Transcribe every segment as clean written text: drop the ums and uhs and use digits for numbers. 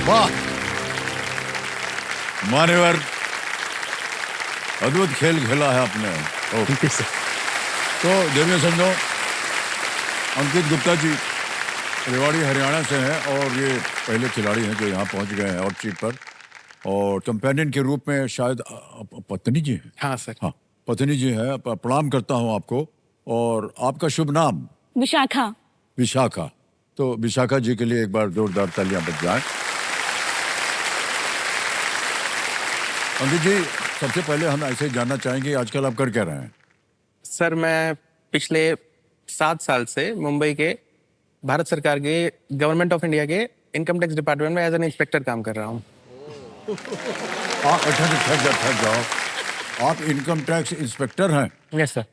वाह, मान्यवर, अद्भुत खेल खेला है आपने। Thank you sir. तो देवियों संजो, अंकित गुप्ता जी रेवाड़ी हरियाणा से हैं और ये पहले खिलाड़ी हैं जो यहाँ पहुँच गए हैं और सीट पर, और कंपेनियन के रूप में शायद पत्नी जी हैं। हाँ सर। हाँ, पत्नी जी हैं। प्रणाम करता हूँ आपको। और आपका शुभ नाम? विशाखा। विशाखा। तो विशाखा जी के लिए एक बार जोरदार तालियां बज जाएं। अंकित जी, सबसे पहले हम ऐसे जानना चाहेंगे आजकल आप कर क्या रहे हैं? सर मैं पिछले 7 साल से मुंबई के भारत सरकार के गवर्नमेंट ऑफ इंडिया के इनकम टैक्स डिपार्टमेंट में एज एन इंस्पेक्टर काम कर रहा हूँ। ठहर जाओ, आप इनकम टैक्स इंस्पेक्टर हैं? Yes sir.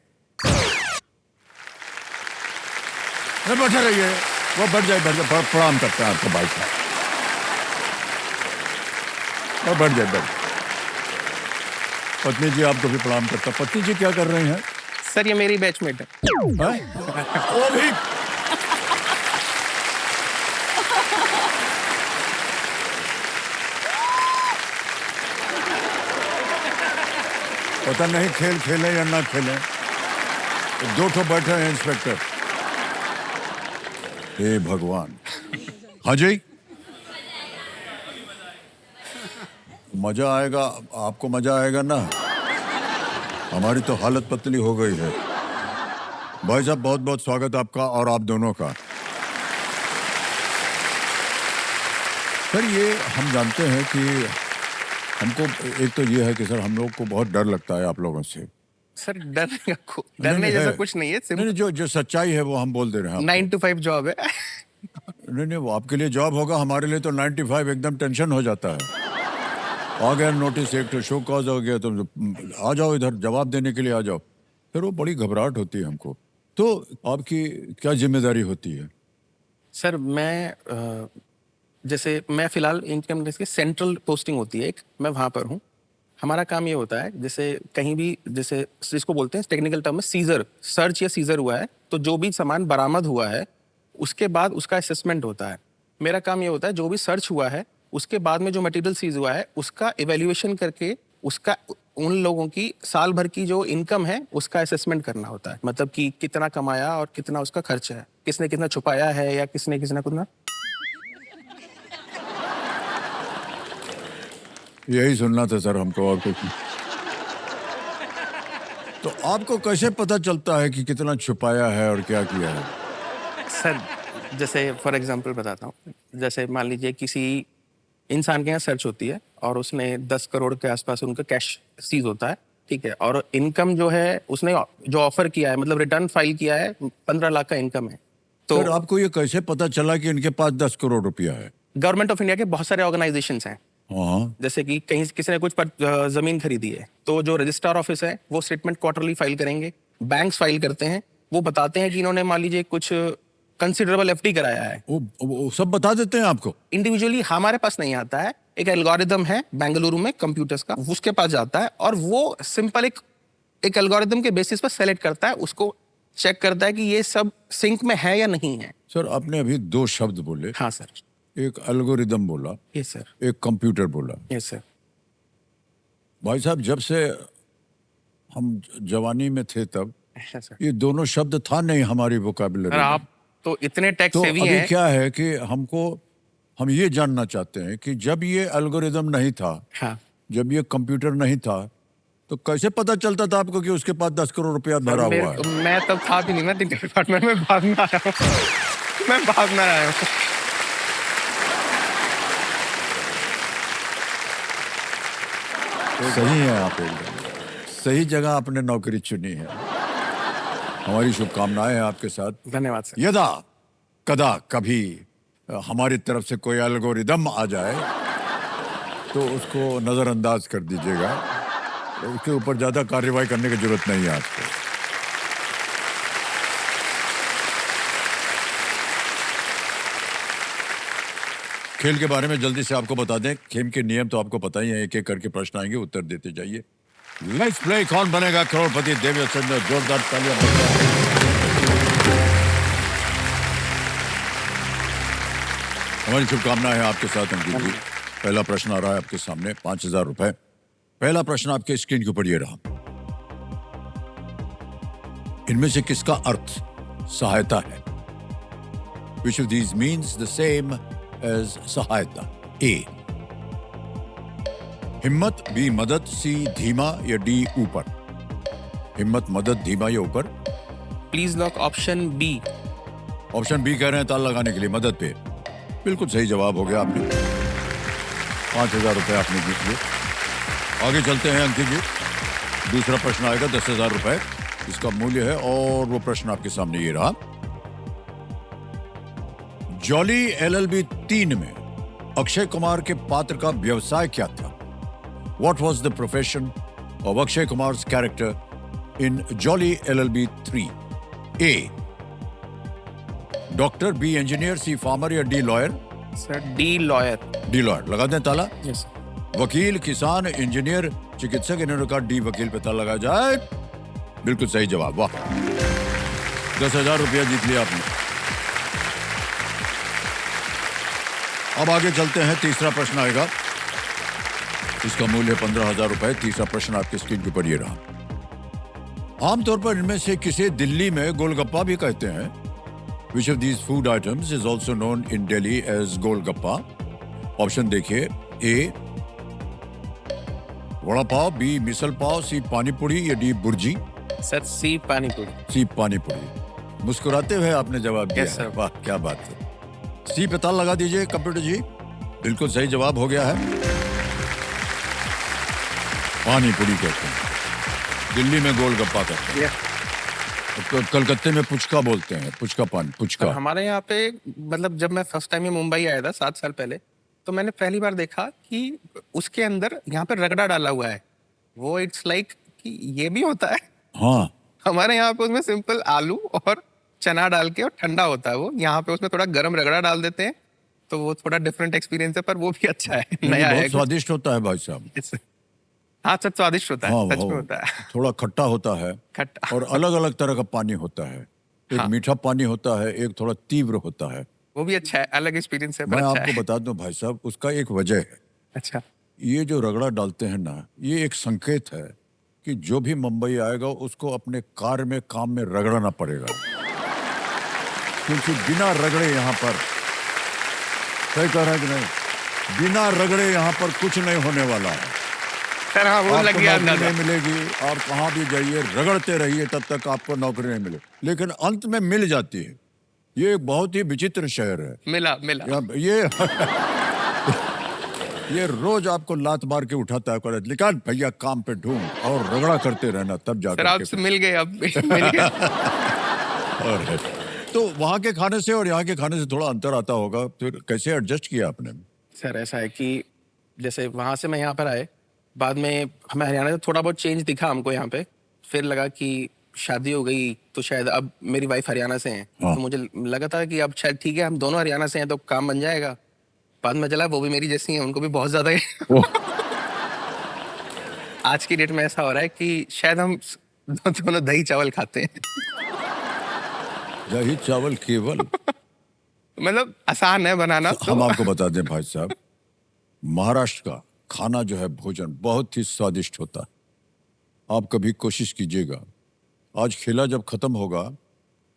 बैठे रहिए, वो बैठ जाए, प्रणाम करते हैं आपको भाई साहब। और बैठ जाए। पत्नी जी आपको भी प्रणाम करता। पत्नी जी क्या कर रही हैं? सर ये मेरी बैचमेट है। वो भी पता नहीं खेल खेलें या ना खेलें, तो 2 ठो बैठे हैं इंस्पेक्टर। हे भगवान। हाँ जी, मजा आएगा आपको, मजा आएगा ना। हमारी तो हालत पतली हो गई है। भाई साहब, बहुत बहुत स्वागत आपका और आप दोनों का। सर ये हम जानते हैं कि हमको एक तो ये है कि सर हम लोग को बहुत डर लगता है आप लोगों से। सर डरने जैसा कुछ नहीं है। नहीं, जो सच्चाई है वो हम बोल दे रहे हैं। 9 to 5 जॉब है। नहीं, वो आपके लिए जॉब होगा, हमारे लिए तो 95 एकदम टेंशन हो जाता है। आ गया नोटिस, एक तो शो कॉज हो गया, तो आ जाओ इधर, जवाब देने के लिए आ जाओ। फिर वो बड़ी घबराहट होती है हमको। तो आपकी क्या जिम्मेदारी होती है? सर मैं जैसे मैं फिलहाल इनकम टैक्स की सेंट्रल पोस्टिंग होती है एक, मैं वहाँ पर हूँ। हमारा काम ये होता है, जैसे कहीं भी, जैसे जिसको बोलते हैं टेक्निकल टर्म में सीजर, सर्च या सीजर हुआ है, तो जो भी सामान बरामद हुआ है उसके बाद उसका असेसमेंट होता है। मेरा काम ये होता है जो भी सर्च हुआ है उसके बाद में जो मटेरियल सीज हुआ है उसका इवेल्युएशन करके उसका उन लोगों की साल भर की जो इनकम है उसका असेसमेंट करना होता है। मतलब कि कितना कमाया और कितना उसका खर्च है, किसने कितना छुपाया है या किसने कितना। यही सुनना था सर हमको, और कुछ नहीं। तो आपको कैसे पता चलता है कि कितना छुपाया है और क्या किया है? सर जैसे फॉर एग्जांपल बताता हूँ, जैसे मान लीजिए किसी इंसान के यहाँ सर्च होती है और उसने 10 करोड़ के आसपास उनका कैश सीज होता है, ठीक है, और इनकम जो है उसने जो ऑफर किया है, मतलब रिटर्न फाइल किया है, 15 लाख का इनकम है। तो सर आपको ये कैसे पता चला कि इनके पास 10 करोड़ रुपया है? गवर्नमेंट ऑफ इंडिया के बहुत सारे ऑर्गेनाइजेशंस हैं। हाँ, जैसे कि कहीं किसी ने कुछ जमीन खरीदी है तो जो रजिस्ट्रार ऑफिस है वो स्टेटमेंट क्वार्टरली फाइल करेंगे, बैंक्स फाइल करते हैं, वो बताते हैं कि इन्होंने मान लीजिए कुछ कंसिडरेबल एफडी कराया है, वो सब बता देते हैं आपको? इंडिविजुअली हमारे पास नहीं आता है। एक एल्गोरिदम है बेंगलुरु में कंप्यूटर्स का, उसके पास जाता है और वो सिंपल एक एल्गोरिदम के बेसिस पर सेलेक्ट करता है, उसको चेक करता है कि ये सब सिंक में है या नहीं है। सर आपने अभी 2 शब्द बोले। हाँ सर। एक एल्गोरिदम बोला, यस सर। एक कंप्यूटर बोला। Yes sir. भाई साहब, जब से हम जवानी में थे तब सर ये दोनों शब्द था नहीं हमारी वोकैबुलरी में। आप तो इतने टैक्स तो सेवी अभी हैं। क्या है कि हम ये जानना चाहते हैं कि जब ये एल्गोरिदम नहीं था, हाँ। जब ये कंप्यूटर नहीं था, तो कैसे पता चलता था आपको कि उसके पास 10 करोड़ रुपया भरा हुआ है? मैं तब था भी नहीं, मैं डिपार्टमेंट में बाद में आया हूँ। मैं बाद में आया हूँ। सही है, आप एकदम सही जगह आपने नौकरी चुनी है। हमारी शुभकामनाएं हैं आपके साथ। धन्यवाद सर। यदा कदा कभी हमारी तरफ से कोई एल्गोरिदम आ जाए तो उसको नजरअंदाज कर दीजिएगा, उसके ऊपर ज्यादा कार्रवाई करने की जरूरत नहीं है आपको। खेल के बारे में जल्दी से आपको बता दें, खेल के नियम तो आपको पता ही है, एक एक करके प्रश्न आएंगे, उत्तर देते जाइए। लेट्स प्ले कौन बनेगा करोड़पति। देवी संजय, जोरदार तालियां बजाएं। हमारी शुभकामनाएं हैं आपके साथ अंकित जी। पहला प्रश्न आ रहा है आपके सामने, 5,000 रुपए। पहला प्रश्न आपके स्क्रीन के ऊपर ये रहा। इनमें से किसका अर्थ सहायता है? Which of these means the same as सहायता? A हिम्मत, B मदद, C धीमा या D ऊपर? हिम्मत, मदद, धीमा या ऊपर? Please lock option B. Option B कह रहे हैं ताला लगाने के लिए, मदद पे। बिल्कुल सही जवाब हो गया आपने। 5,000 रुपए आपने जीत लिए। आगे चलते हैं अंकित जी। दूसरा प्रश्न आएगा 10,000 रुपए, इसका मूल्य है, और वो प्रश्न आपके सामने ये रहा। जॉली LLB 3 में अक्षय कुमार के पात्र का व्यवसाय क्या था? What was the profession of Akshay Kumar's character in Jolly LLB 3? A doctor, B engineer, C farmer या D lawyer? Sir D lawyer. D lawyer. लगा दें ताला? यस। वकील, किसान, इंजीनियर, चिकित्सक, इन्होंने कहा D वकील पे ताला लगा जाए। बिल्कुल सही जवाब। वाह, 10,000 रुपया जीत लिया आपने। अब आगे चलते हैं, तीसरा प्रश्न आएगा, इसका मूल्य 15,000 रुपए। तीसरा प्रश्न आपके स्क्रीन के ऊपर ये रहा। आमतौर पर इनमें से किसे दिल्ली में गोलगप्पा भी कहते हैं? Which of these food items is also known in Delhi as golgappa? Option देखिए। A vada pav, B misal pav, C pani पूरी या D बुर्जी? सर सी पानी पूरी। C पानी पूरी। मुस्कुराते हुए आपने जवाब दिया। Yes, sir. वाह, क्या बात है। C पे ताला लगा दीजिए कंप्यूटर जी। बिल्कुल सही जवाब हो गया है। पानी पूरी कहते हैं, दिल्ली में गोलगप्पा कहते हैं। तो कलकत्ते में पुचका बोलते हैं, पुचका पान, पुचका। हमारे यहाँ पे मतलब जब मैं फर्स्ट टाइम मुंबई आया था 7 साल पहले, तो मैंने पहली बार देखा कि उसके अंदर यहाँ पे रगड़ा डाला हुआ है। वो इट्स लाइक कि ये भी होता है। हाँ, हमारे यहाँ पे उसमें सिंपल आलू और चना डाल के और ठंडा होता है वो। यहाँ पे उसमें थोड़ा गरम रगड़ा डाल देते हैं, तो वो थोड़ा डिफरेंट एक्सपीरियंस है, पर वो भी अच्छा है, नया है। बहुत स्वादिष्ट होता है भाई साहब। हाँ सच स्वादिष्ट होता है। हाँ, सच में होता है। थोड़ा खट्टा होता है, खट्टा। और अलग अलग तरह का पानी होता है। एक हाँ। मीठा पानी होता है, एक थोड़ा तीव्र होता है। वो भी अच्छा है, अलग एक्सपीरियंस है, पर मैं अच्छा आपको है। बता दूं भाई साहब, उसका एक वजह है। अच्छा। ये जो रगड़ा डालते हैं ना, ये एक संकेत है कि जो भी मुंबई आएगा उसको अपने कार में, काम में रगड़ना पड़ेगा, क्योंकि बिना रगड़े यहाँ पर, सही कह रहे हैं कि नहीं, बिना रगड़े यहाँ पर कुछ नहीं होने वाला है। सर हाँ, वो लग आपको गया नौकरी अंदाजा। नहीं मिलेगी, आप कहाँ भी जाइए रगड़ते रहिए, तब तक आपको नौकरी नहीं मिले, लेकिन अंत में मिल जाती है। ये एक बहुत ही विचित्र शहर है। मिला। ये रोज आपको लात मार के उठाता है, कहता है, निकाल भैया काम पे ढूंढ, और रगड़ा करते रहना, तब सर जाकर आपसे मिल गए अब। मिल गए। और तो वहाँ के खाने से और यहाँ के खाने से थोड़ा अंतर आता होगा, फिर कैसे एडजस्ट किया आपने? सर ऐसा है कि जैसे वहां से मैं यहाँ पर आए, बाद में हमें हरियाणा से थोड़ा बहुत चेंज दिखा हमको यहाँ पे। फिर लगा कि शादी हो गई तो शायद, अब मेरी वाइफ हरियाणा से है, हाँ। तो मुझे लगा था कि अब शायद ठीक है, हम दोनों हरियाणा से हैं तो काम बन जाएगा। बाद में चला वो भी मेरी जैसी हैं, उनको भी बहुत ज्यादा है। आज की डेट में ऐसा हो रहा है कि शायद हम दोनों दही चावल खाते हैं। दही चावल केवल। मतलब आसान है बनाना। तो हम आपको बता दें भाई साहब, महाराष्ट्र का खाना जो है, भोजन बहुत ही स्वादिष्ट होता है। आप कभी कोशिश कीजिएगा। आज खेला जब खत्म होगा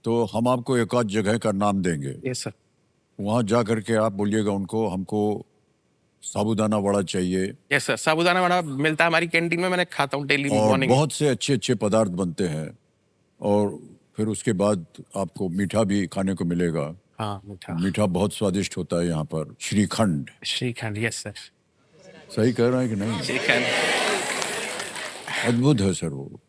तो हम आपको एक आध जगह का नाम देंगे, यस सर। वहाँ जा करके आप बोलिएगा उनको, हमको साबूदाना वड़ा चाहिए, यस सर, साबूदाना वड़ा मिलता है हमारी कैंटीन में, मैंने खाता हूँ डेली और मॉर्निंग। बहुत से अच्छे अच्छे पदार्थ बनते हैं। और फिर उसके बाद आपको मीठा भी खाने को मिलेगा। हाँ मीठा। मीठा बहुत स्वादिष्ट होता है यहाँ पर। श्रीखंड। Shrikhand, yes sir. सही कह रहे हैं कि नहीं? श्रीखंड अद्भुत है सर। वो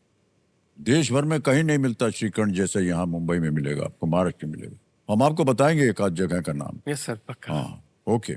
देश भर में कहीं नहीं मिलता श्रीखंड जैसे यहाँ मुंबई में मिलेगा आपको, महाराष्ट्र में मिलेगा। हम आपको बताएंगे एक आध जगह का नाम। यस सर, पक्का। हाँ, ओके।